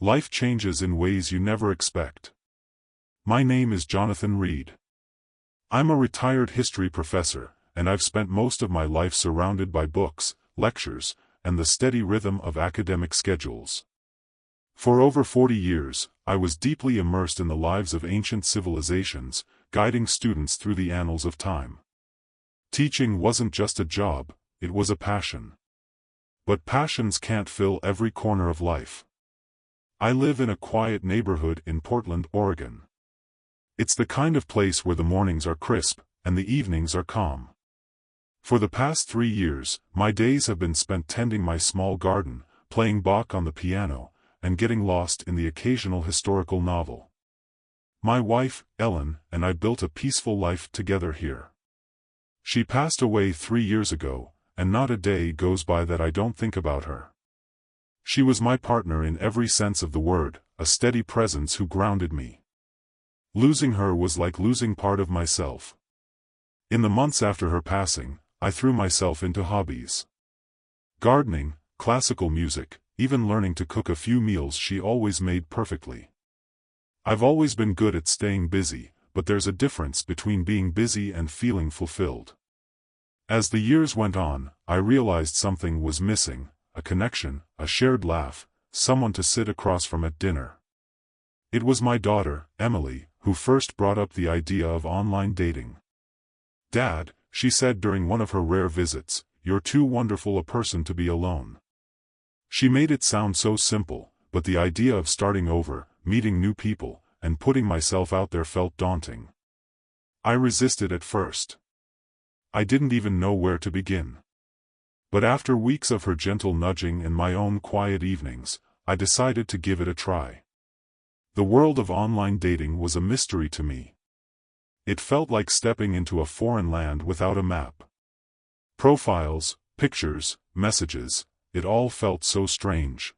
Life changes in ways you never expect. My name is Jonathan Reid. I'm a retired history professor, and I've spent most of my life surrounded by books, lectures, and the steady rhythm of academic schedules. For over 40 years, I was deeply immersed in the lives of ancient civilizations, guiding students through the annals of time. Teaching wasn't just a job, it was a passion. But passions can't fill every corner of life. I live in a quiet neighborhood in Portland, Oregon. It's the kind of place where the mornings are crisp, and the evenings are calm. For the past 3 years, my days have been spent tending my small garden, playing Bach on the piano, and getting lost in the occasional historical novel. My wife, Ellen, and I built a peaceful life together here. She passed away 3 years ago, and not a day goes by that I don't think about her. She was my partner in every sense of the word, a steady presence who grounded me. Losing her was like losing part of myself. In the months after her passing, I threw myself into hobbies. Gardening, classical music, even learning to cook a few meals she always made perfectly. I've always been good at staying busy, but there's a difference between being busy and feeling fulfilled. As the years went on, I realized something was missing, a connection, a shared laugh, someone to sit across from at dinner. It was my daughter, Emily, who first brought up the idea of online dating. "Dad," she said during one of her rare visits, "you're too wonderful a person to be alone." She made it sound so simple, but the idea of starting over, meeting new people, and putting myself out there felt daunting. I resisted at first. I didn't even know where to begin. But after weeks of her gentle nudging and my own quiet evenings, I decided to give it a try. The world of online dating was a mystery to me. It felt like stepping into a foreign land without a map. Profiles, pictures, messages, it all felt so strange.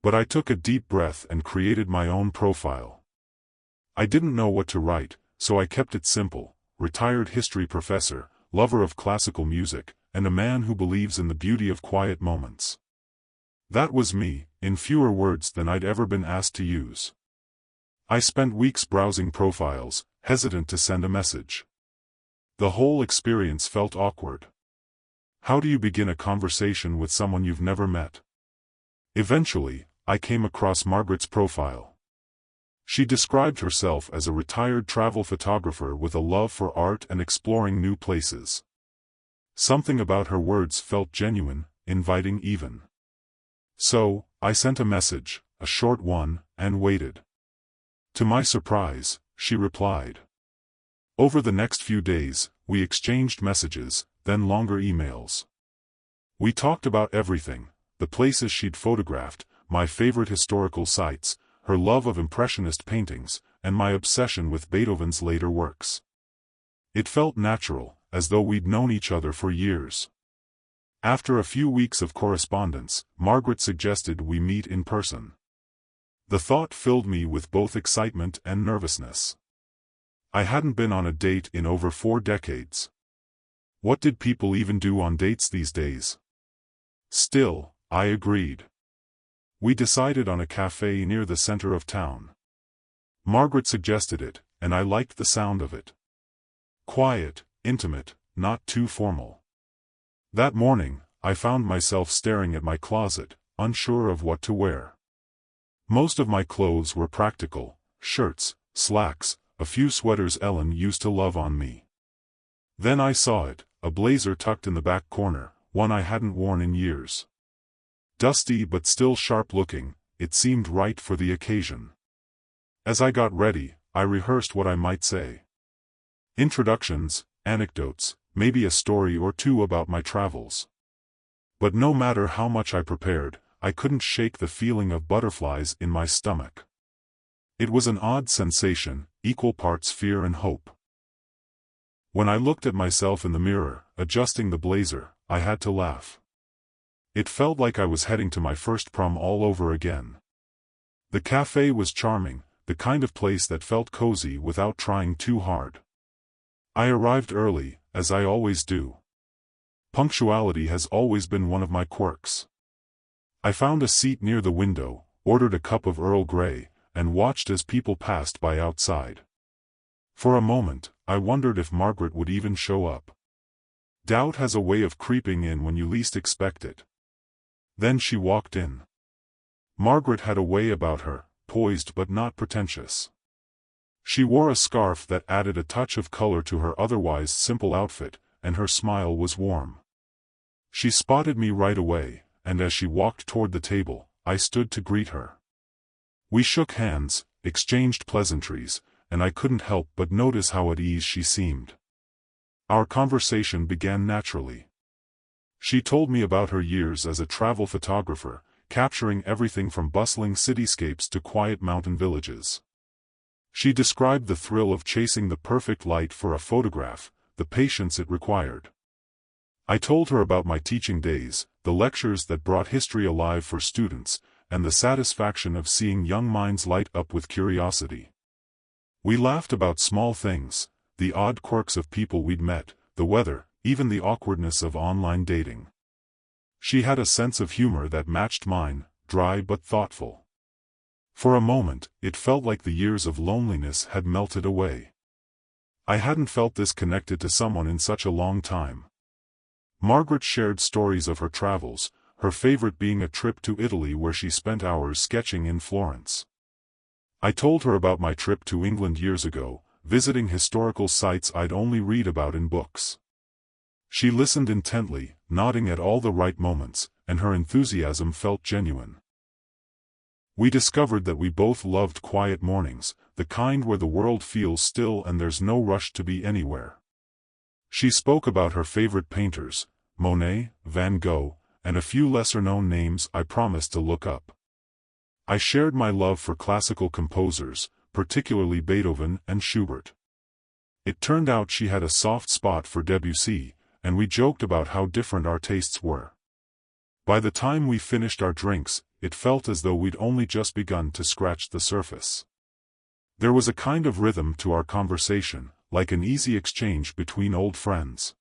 But I took a deep breath and created my own profile. I didn't know what to write, so I kept it simple: retired history professor, lover of classical music, and a man who believes in the beauty of quiet moments. That was me, in fewer words than I'd ever been asked to use. I spent weeks browsing profiles, hesitant to send a message. The whole experience felt awkward. How do you begin a conversation with someone you've never met? Eventually, I came across Margaret's profile. She described herself as a retired travel photographer with a love for art and exploring new places. Something about her words felt genuine, inviting even. So, I sent a message, a short one, and waited. To my surprise, she replied. Over the next few days, we exchanged messages, then longer emails. We talked about everything: the places she'd photographed, my favorite historical sites, her love of Impressionist paintings, and my obsession with Beethoven's later works. It felt natural, as though we'd known each other for years. After a few weeks of correspondence, Margaret suggested we meet in person. The thought filled me with both excitement and nervousness. I hadn't been on a date in over 4 decades. What did people even do on dates these days? Still, I agreed. We decided on a cafe near the center of town. Margaret suggested it, and I liked the sound of it. Quiet, intimate, not too formal. That morning, I found myself staring at my closet, unsure of what to wear. Most of my clothes were practical: shirts, slacks, a few sweaters Ellen used to love on me. Then I saw it, a blazer tucked in the back corner, one I hadn't worn in years. Dusty but still sharp-looking, it seemed right for the occasion. As I got ready, I rehearsed what I might say. Introductions, anecdotes, maybe a story or two about my travels. But no matter how much I prepared, I couldn't shake the feeling of butterflies in my stomach. It was an odd sensation, equal parts fear and hope. When I looked at myself in the mirror, adjusting the blazer, I had to laugh. It felt like I was heading to my first prom all over again. The cafe was charming, the kind of place that felt cozy without trying too hard. I arrived early, as I always do. Punctuality has always been one of my quirks. I found a seat near the window, ordered a cup of Earl Grey, and watched as people passed by outside. For a moment, I wondered if Margaret would even show up. Doubt has a way of creeping in when you least expect it. Then she walked in. Margaret had a way about her, poised but not pretentious. She wore a scarf that added a touch of color to her otherwise simple outfit, and her smile was warm. She spotted me right away, and as she walked toward the table, I stood to greet her. We shook hands, exchanged pleasantries, and I couldn't help but notice how at ease she seemed. Our conversation began naturally. She told me about her years as a travel photographer, capturing everything from bustling cityscapes to quiet mountain villages. She described the thrill of chasing the perfect light for a photograph, the patience it required. I told her about my teaching days, the lectures that brought history alive for students, and the satisfaction of seeing young minds light up with curiosity. We laughed about small things, the odd quirks of people we'd met, the weather, even the awkwardness of online dating. She had a sense of humor that matched mine, dry but thoughtful. For a moment, it felt like the years of loneliness had melted away. I hadn't felt this connected to someone in such a long time. Margaret shared stories of her travels, her favorite being a trip to Italy where she spent hours sketching in Florence. I told her about my trip to England years ago, visiting historical sites I'd only read about in books. She listened intently, nodding at all the right moments, and her enthusiasm felt genuine. We discovered that we both loved quiet mornings, the kind where the world feels still and there's no rush to be anywhere. She spoke about her favorite painters, Monet, Van Gogh, and a few lesser-known names I promised to look up. I shared my love for classical composers, particularly Beethoven and Schubert. It turned out she had a soft spot for Debussy, and we joked about how different our tastes were. By the time we finished our drinks, it felt as though we'd only just begun to scratch the surface. There was a kind of rhythm to our conversation, like an easy exchange between old friends.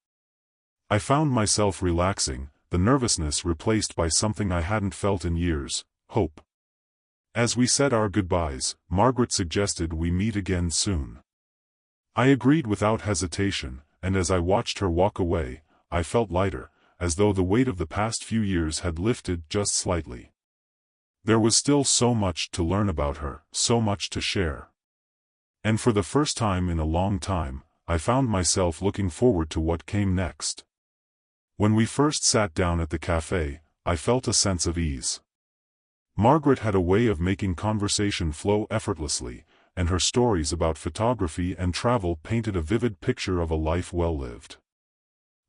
I found myself relaxing, the nervousness replaced by something I hadn't felt in years, hope. As we said our goodbyes, Margaret suggested we meet again soon. I agreed without hesitation, and as I watched her walk away, I felt lighter, as though the weight of the past few years had lifted just slightly. There was still so much to learn about her, so much to share. And for the first time in a long time, I found myself looking forward to what came next. When we first sat down at the cafe, I felt a sense of ease. Margaret had a way of making conversation flow effortlessly, and her stories about photography and travel painted a vivid picture of a life well lived.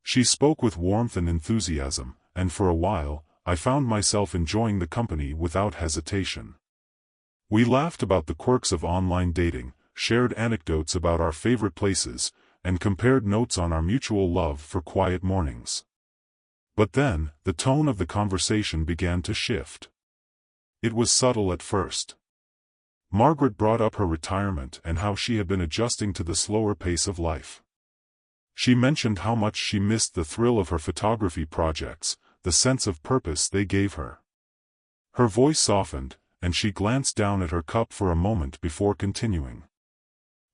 She spoke with warmth and enthusiasm, and for a while, I found myself enjoying the company without hesitation. We laughed about the quirks of online dating, shared anecdotes about our favorite places, and compared notes on our mutual love for quiet mornings. But then, the tone of the conversation began to shift. It was subtle at first. Margaret brought up her retirement and how she had been adjusting to the slower pace of life. She mentioned how much she missed the thrill of her photography projects, the sense of purpose they gave her. Her voice softened, and she glanced down at her cup for a moment before continuing.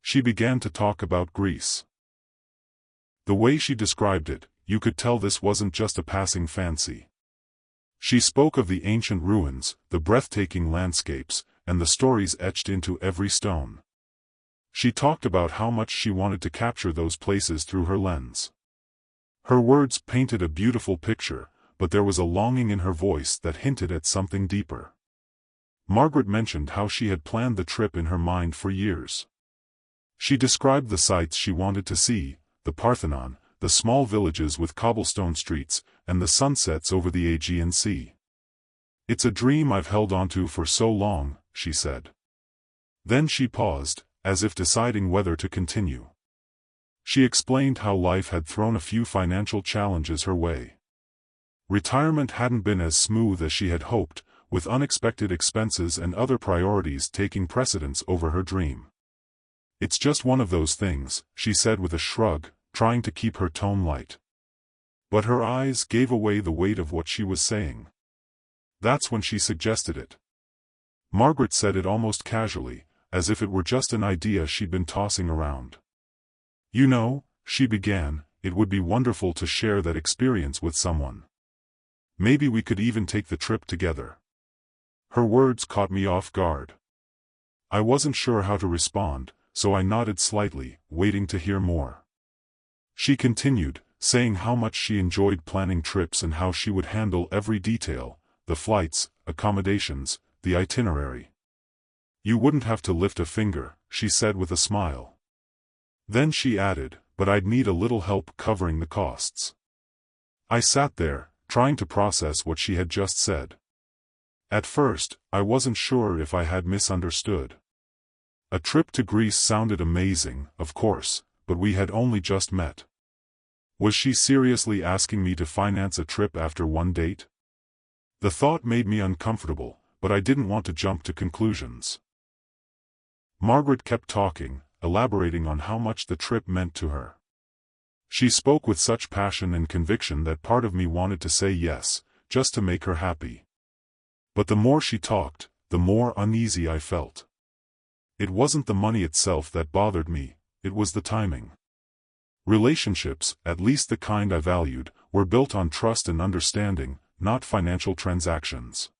She began to talk about Greece. The way she described it, you could tell this wasn't just a passing fancy. She spoke of the ancient ruins, the breathtaking landscapes, and the stories etched into every stone. She talked about how much she wanted to capture those places through her lens. Her words painted a beautiful picture, but there was a longing in her voice that hinted at something deeper. Margaret mentioned how she had planned the trip in her mind for years. She described the sights she wanted to see, the Parthenon, the small villages with cobblestone streets, and the sunsets over the Aegean Sea. "It's a dream I've held onto for so long," she said. Then she paused, as if deciding whether to continue. She explained how life had thrown a few financial challenges her way. Retirement hadn't been as smooth as she had hoped, with unexpected expenses and other priorities taking precedence over her dream. "It's just one of those things," she said with a shrug, trying to keep her tone light. But her eyes gave away the weight of what she was saying. That's when she suggested it. Margaret said it almost casually, as if it were just an idea she'd been tossing around. "You know," she began, "it would be wonderful to share that experience with someone. Maybe we could even take the trip together." Her words caught me off guard. I wasn't sure how to respond, so I nodded slightly, waiting to hear more. She continued, saying how much she enjoyed planning trips and how she would handle every detail: the flights, accommodations, the itinerary. "You wouldn't have to lift a finger," she said with a smile. Then she added, "But I'd need a little help covering the costs." I sat there, trying to process what she had just said. At first, I wasn't sure if I had misunderstood. A trip to Greece sounded amazing, of course, but we had only just met. Was she seriously asking me to finance a trip after one date? The thought made me uncomfortable, but I didn't want to jump to conclusions. Margaret kept talking, elaborating on how much the trip meant to her. She spoke with such passion and conviction that part of me wanted to say yes, just to make her happy. But the more she talked, the more uneasy I felt. It wasn't the money itself that bothered me, it was the timing. Relationships, at least the kind I valued, were built on trust and understanding, not financial transactions.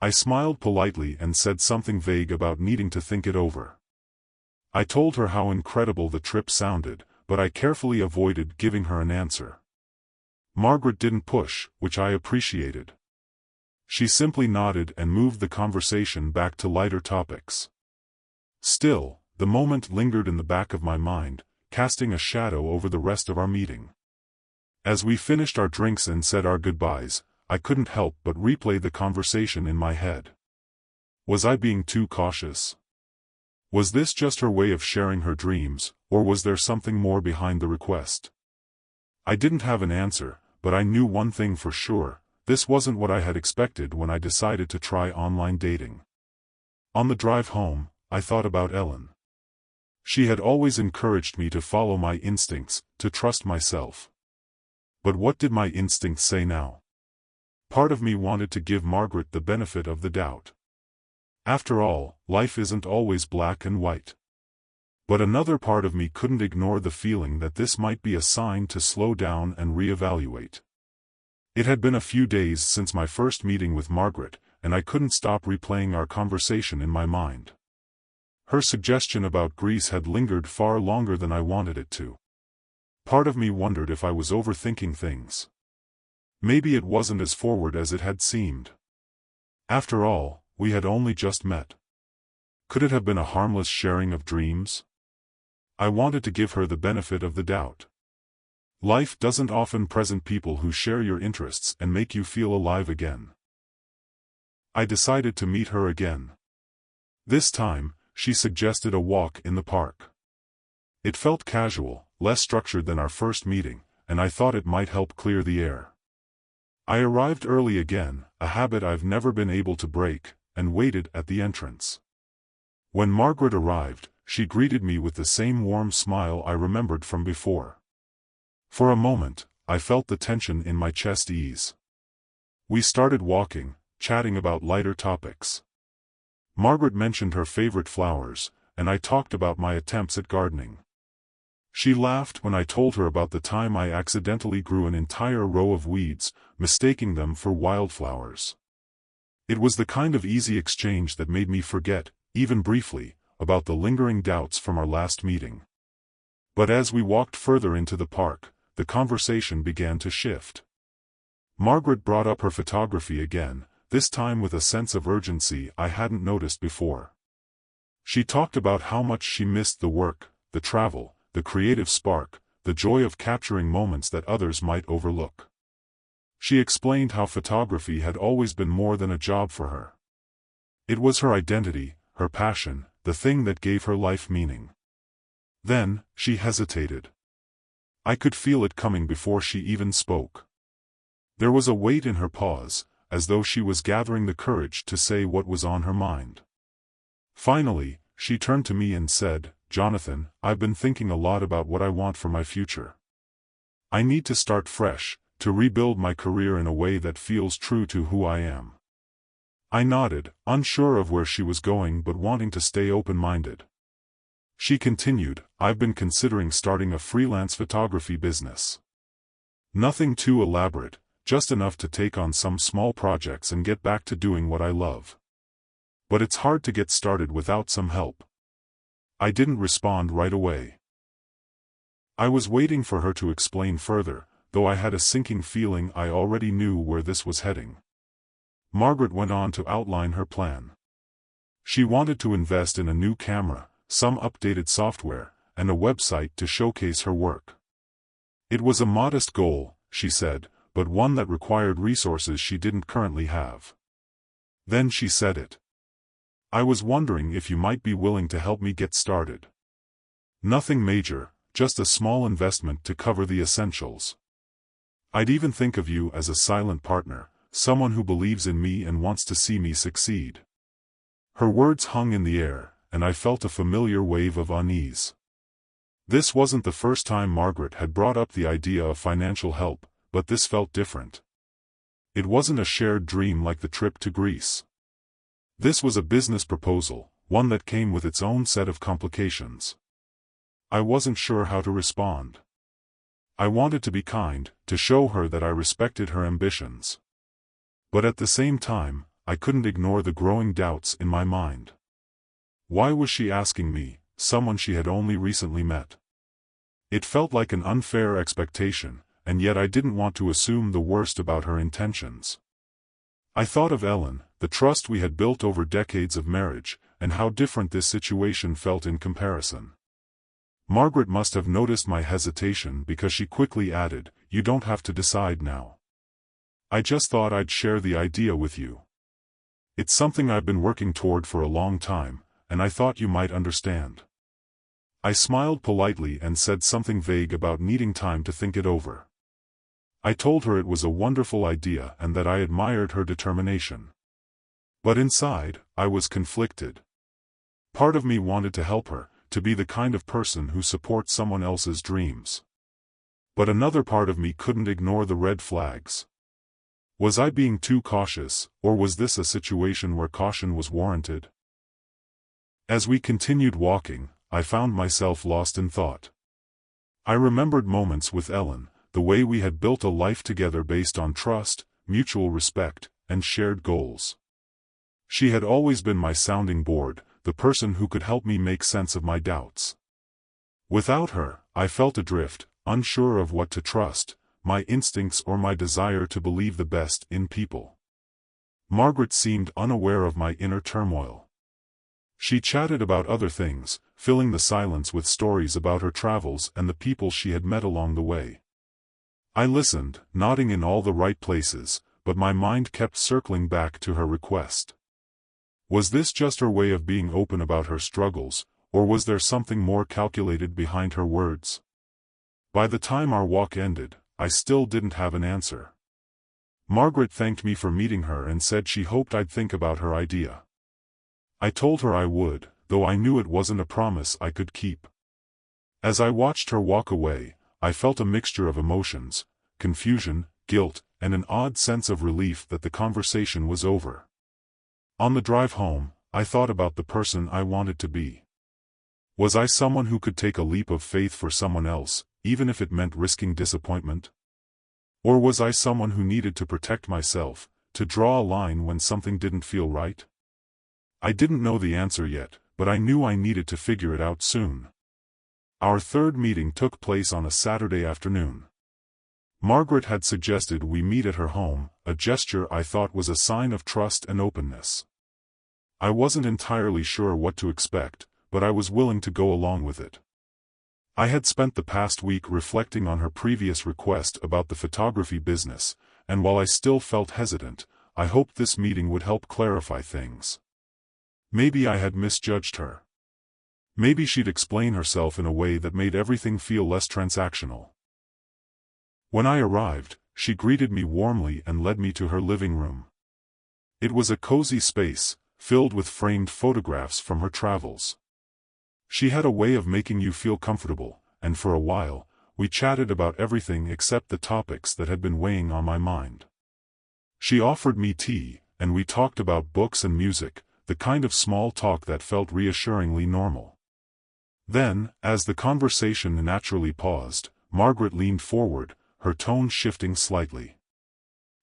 I smiled politely and said something vague about needing to think it over. I told her how incredible the trip sounded, but I carefully avoided giving her an answer. Margaret didn't push, which I appreciated. She simply nodded and moved the conversation back to lighter topics. Still, the moment lingered in the back of my mind, casting a shadow over the rest of our meeting. As we finished our drinks and said our goodbyes, I couldn't help but replay the conversation in my head. Was I being too cautious? Was this just her way of sharing her dreams, or was there something more behind the request? I didn't have an answer, but I knew one thing for sure: this wasn't what I had expected when I decided to try online dating. On the drive home, I thought about Ellen. She had always encouraged me to follow my instincts, to trust myself. But what did my instincts say now? Part of me wanted to give Margaret the benefit of the doubt. After all, life isn't always black and white. But another part of me couldn't ignore the feeling that this might be a sign to slow down and reevaluate. It had been a few days since my first meeting with Margaret, and I couldn't stop replaying our conversation in my mind. Her suggestion about Greece had lingered far longer than I wanted it to. Part of me wondered if I was overthinking things. Maybe it wasn't as forward as it had seemed. After all, we had only just met. Could it have been a harmless sharing of dreams? I wanted to give her the benefit of the doubt. Life doesn't often present people who share your interests and make you feel alive again. I decided to meet her again. This time, she suggested a walk in the park. It felt casual, less structured than our first meeting, and I thought it might help clear the air. I arrived early again, a habit I've never been able to break, and waited at the entrance. When Margaret arrived, she greeted me with the same warm smile I remembered from before. For a moment, I felt the tension in my chest ease. We started walking, chatting about lighter topics. Margaret mentioned her favorite flowers, and I talked about my attempts at gardening. She laughed when I told her about the time I accidentally grew an entire row of weeds, mistaking them for wildflowers. It was the kind of easy exchange that made me forget, even briefly, about the lingering doubts from our last meeting. But as we walked further into the park, the conversation began to shift. Margaret brought up her photography again, this time with a sense of urgency I hadn't noticed before. She talked about how much she missed the work, the travel, the creative spark, the joy of capturing moments that others might overlook. She explained how photography had always been more than a job for her. It was her identity, her passion, the thing that gave her life meaning. Then, she hesitated. I could feel it coming before she even spoke. There was a weight in her pause, as though she was gathering the courage to say what was on her mind. Finally, she turned to me and said, "Jonathan, I've been thinking a lot about what I want for my future. I need to start fresh, to rebuild my career in a way that feels true to who I am. I nodded, unsure of where she was going but wanting to stay open-minded. She continued, I've been considering starting a freelance photography business. Nothing too elaborate, just enough to take on some small projects and get back to doing what I love. But it's hard to get started without some help. I didn't respond right away. I was waiting for her to explain further, though I had a sinking feeling I already knew where this was heading. Margaret went on to outline her plan. She wanted to invest in a new camera, some updated software, and a website to showcase her work. It was a modest goal, she said, but one that required resources she didn't currently have. Then she said it. I was wondering if you might be willing to help me get started. Nothing major, just a small investment to cover the essentials. I'd even think of you as a silent partner, someone who believes in me and wants to see me succeed. Her words hung in the air, and I felt a familiar wave of unease. This wasn't the first time Margaret had brought up the idea of financial help, but this felt different. It wasn't a shared dream like the trip to Greece. This was a business proposal, one that came with its own set of complications. I wasn't sure how to respond. I wanted to be kind, to show her that I respected her ambitions. But at the same time, I couldn't ignore the growing doubts in my mind. Why was she asking me, someone she had only recently met? It felt like an unfair expectation, and yet I didn't want to assume the worst about her intentions. I thought of Ellen, the trust we had built over decades of marriage, and how different this situation felt in comparison. Margaret must have noticed my hesitation because she quickly added, "You don't have to decide now. I just thought I'd share the idea with you. It's something I've been working toward for a long time, and I thought you might understand." I smiled politely and said something vague about needing time to think it over. I told her it was a wonderful idea and that I admired her determination. But inside, I was conflicted. Part of me wanted to help her, to be the kind of person who supports someone else's dreams. But another part of me couldn't ignore the red flags. Was I being too cautious, or was this a situation where caution was warranted? As we continued walking, I found myself lost in thought. I remembered moments with Ellen, the way we had built a life together based on trust, mutual respect, and shared goals. She had always been my sounding board, the person who could help me make sense of my doubts. Without her, I felt adrift, unsure of what to trust, my instincts or my desire to believe the best in people. Margaret seemed unaware of my inner turmoil. She chatted about other things, filling the silence with stories about her travels and the people she had met along the way. I listened, nodding in all the right places, but my mind kept circling back to her request. Was this just her way of being open about her struggles, or was there something more calculated behind her words? By the time our walk ended, I still didn't have an answer. Margaret thanked me for meeting her and said she hoped I'd think about her idea. I told her I would, though I knew it wasn't a promise I could keep. As I watched her walk away, I felt a mixture of emotions, confusion, guilt, and an odd sense of relief that the conversation was over. On the drive home, I thought about the person I wanted to be. Was I someone who could take a leap of faith for someone else, even if it meant risking disappointment? Or was I someone who needed to protect myself, to draw a line when something didn't feel right? I didn't know the answer yet, but I knew I needed to figure it out soon. Our third meeting took place on a Saturday afternoon. Margaret had suggested we meet at her home, a gesture I thought was a sign of trust and openness. I wasn't entirely sure what to expect, but I was willing to go along with it. I had spent the past week reflecting on her previous request about the photography business, and while I still felt hesitant, I hoped this meeting would help clarify things. Maybe I had misjudged her. Maybe she'd explain herself in a way that made everything feel less transactional. When I arrived, she greeted me warmly and led me to her living room. It was a cozy space, filled with framed photographs from her travels. She had a way of making you feel comfortable, and for a while, we chatted about everything except the topics that had been weighing on my mind. She offered me tea, and we talked about books and music, the kind of small talk that felt reassuringly normal. Then, as the conversation naturally paused, Margaret leaned forward, her tone shifting slightly.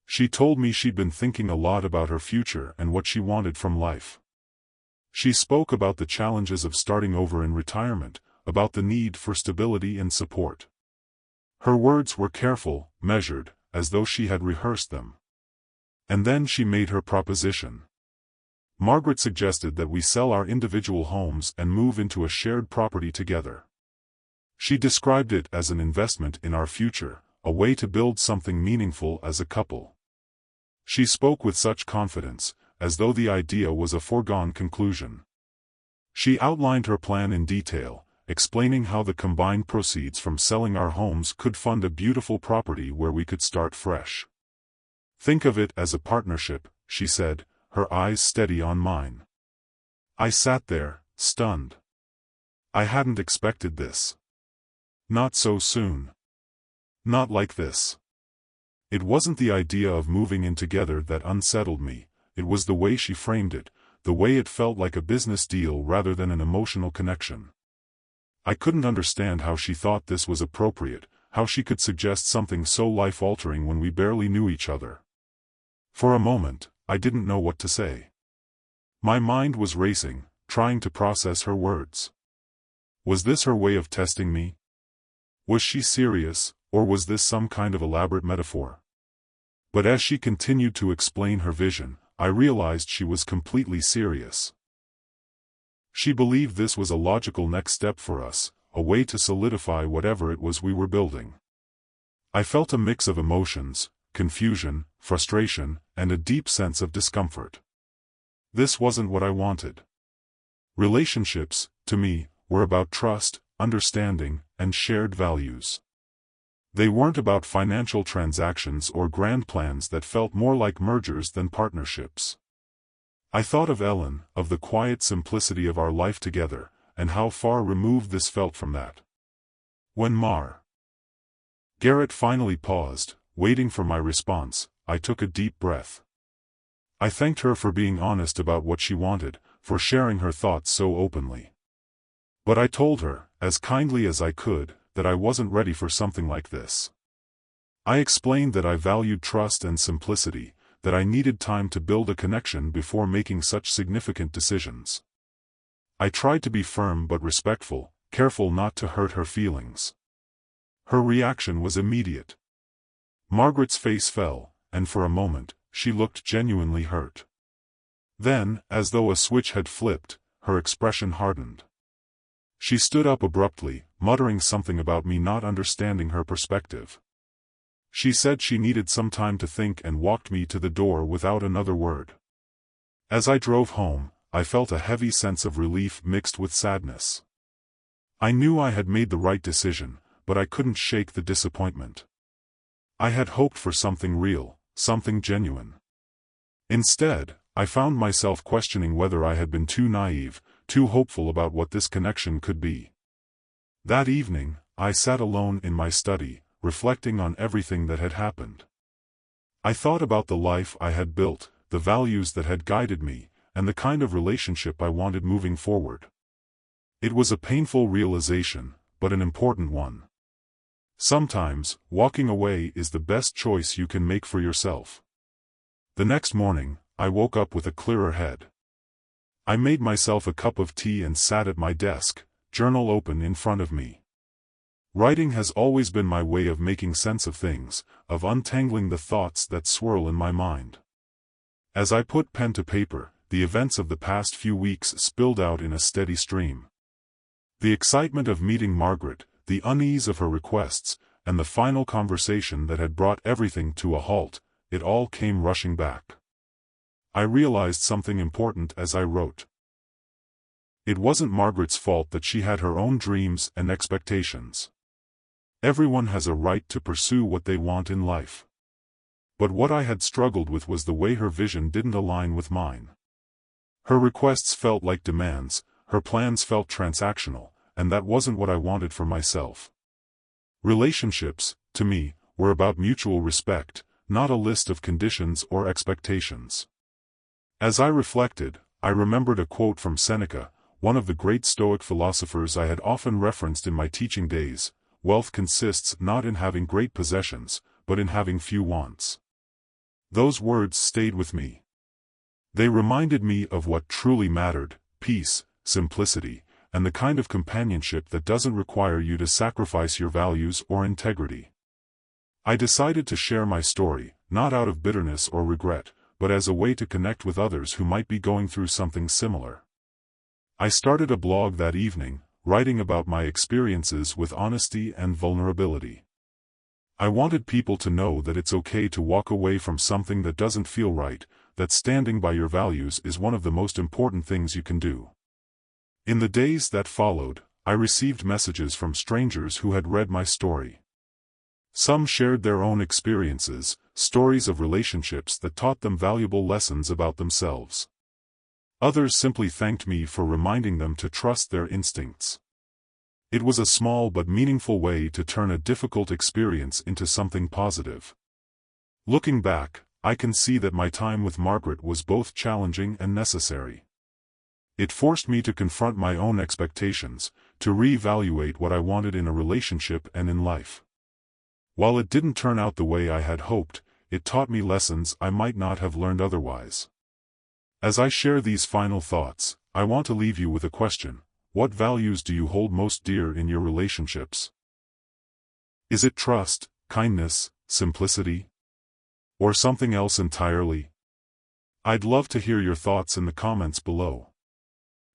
She told me she'd been thinking a lot about her future and what she wanted from life. She spoke about the challenges of starting over in retirement, about the need for stability and support. Her words were careful, measured, as though she had rehearsed them. And then she made her proposition. Margaret suggested that we sell our individual homes and move into a shared property together. She described it as an investment in our future, a way to build something meaningful as a couple. She spoke with such confidence, as though the idea was a foregone conclusion. She outlined her plan in detail, explaining how the combined proceeds from selling our homes could fund a beautiful property where we could start fresh. "Think of it as a partnership," she said, her eyes steady on mine. I sat there, stunned. I hadn't expected this. Not so soon. Not like this. It wasn't the idea of moving in together that unsettled me, it was the way she framed it, the way it felt like a business deal rather than an emotional connection. I couldn't understand how she thought this was appropriate, how she could suggest something so life-altering when we barely knew each other. For a moment, I didn't know what to say. My mind was racing, trying to process her words. Was this her way of testing me? Was she serious, or was this some kind of elaborate metaphor? But as she continued to explain her vision, I realized she was completely serious. She believed this was a logical next step for us, a way to solidify whatever it was we were building. I felt a mix of emotions, confusion, frustration, and a deep sense of discomfort. This wasn't what I wanted. Relationships, to me, were about trust, understanding, and shared values. They weren't about financial transactions or grand plans that felt more like mergers than partnerships. I thought of Ellen, of the quiet simplicity of our life together, and how far removed this felt from that. When Garrett finally paused, waiting for my response, I took a deep breath. I thanked her for being honest about what she wanted, for sharing her thoughts so openly. But I told her, as kindly as I could, that I wasn't ready for something like this. I explained that I valued trust and simplicity, that I needed time to build a connection before making such significant decisions. I tried to be firm but respectful, careful not to hurt her feelings. Her reaction was immediate. Margaret's face fell, and for a moment, she looked genuinely hurt. Then, as though a switch had flipped, her expression hardened. She stood up abruptly, muttering something about me not understanding her perspective. She said she needed some time to think and walked me to the door without another word. As I drove home, I felt a heavy sense of relief mixed with sadness. I knew I had made the right decision, but I couldn't shake the disappointment. I had hoped for something real, something genuine. Instead, I found myself questioning whether I had been too naive, too hopeful about what this connection could be. That evening, I sat alone in my study, reflecting on everything that had happened. I thought about the life I had built, the values that had guided me, and the kind of relationship I wanted moving forward. It was a painful realization, but an important one. Sometimes, walking away is the best choice you can make for yourself. The next morning, I woke up with a clearer head. I made myself a cup of tea and sat at my desk, journal open in front of me. Writing has always been my way of making sense of things, of untangling the thoughts that swirl in my mind. As I put pen to paper, the events of the past few weeks spilled out in a steady stream. The excitement of meeting Margaret, the unease of her requests, and the final conversation that had brought everything to a halt, it all came rushing back. I realized something important as I wrote. It wasn't Margaret's fault that she had her own dreams and expectations. Everyone has a right to pursue what they want in life. But what I had struggled with was the way her vision didn't align with mine. Her requests felt like demands, her plans felt transactional, and that wasn't what I wanted for myself. Relationships, to me, were about mutual respect, not a list of conditions or expectations. As I reflected, I remembered a quote from Seneca, one of the great Stoic philosophers I had often referenced in my teaching days: "Wealth consists not in having great possessions, but in having few wants." Those words stayed with me. They reminded me of what truly mattered: peace, simplicity, and the kind of companionship that doesn't require you to sacrifice your values or integrity. I decided to share my story, not out of bitterness or regret, but as a way to connect with others who might be going through something similar. I started a blog that evening, writing about my experiences with honesty and vulnerability. I wanted people to know that it's okay to walk away from something that doesn't feel right, that standing by your values is one of the most important things you can do. In the days that followed, I received messages from strangers who had read my story. Some shared their own experiences, stories of relationships that taught them valuable lessons about themselves. Others simply thanked me for reminding them to trust their instincts. It was a small but meaningful way to turn a difficult experience into something positive. Looking back, I can see that my time with Margaret was both challenging and necessary. It forced me to confront my own expectations, to reevaluate what I wanted in a relationship and in life. While it didn't turn out the way I had hoped, it taught me lessons I might not have learned otherwise. As I share these final thoughts, I want to leave you with a question: what values do you hold most dear in your relationships? Is it trust, kindness, simplicity? Or something else entirely? I'd love to hear your thoughts in the comments below.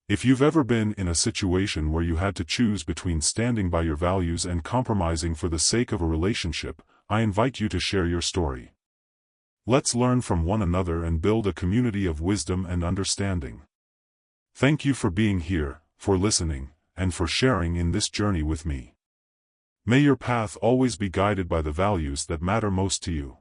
If you've ever been in a situation where you had to choose between standing by your values and compromising for the sake of a relationship, I invite you to share your story. Let's learn from one another and build a community of wisdom and understanding. Thank you for being here, for listening, and for sharing in this journey with me. May your path always be guided by the values that matter most to you.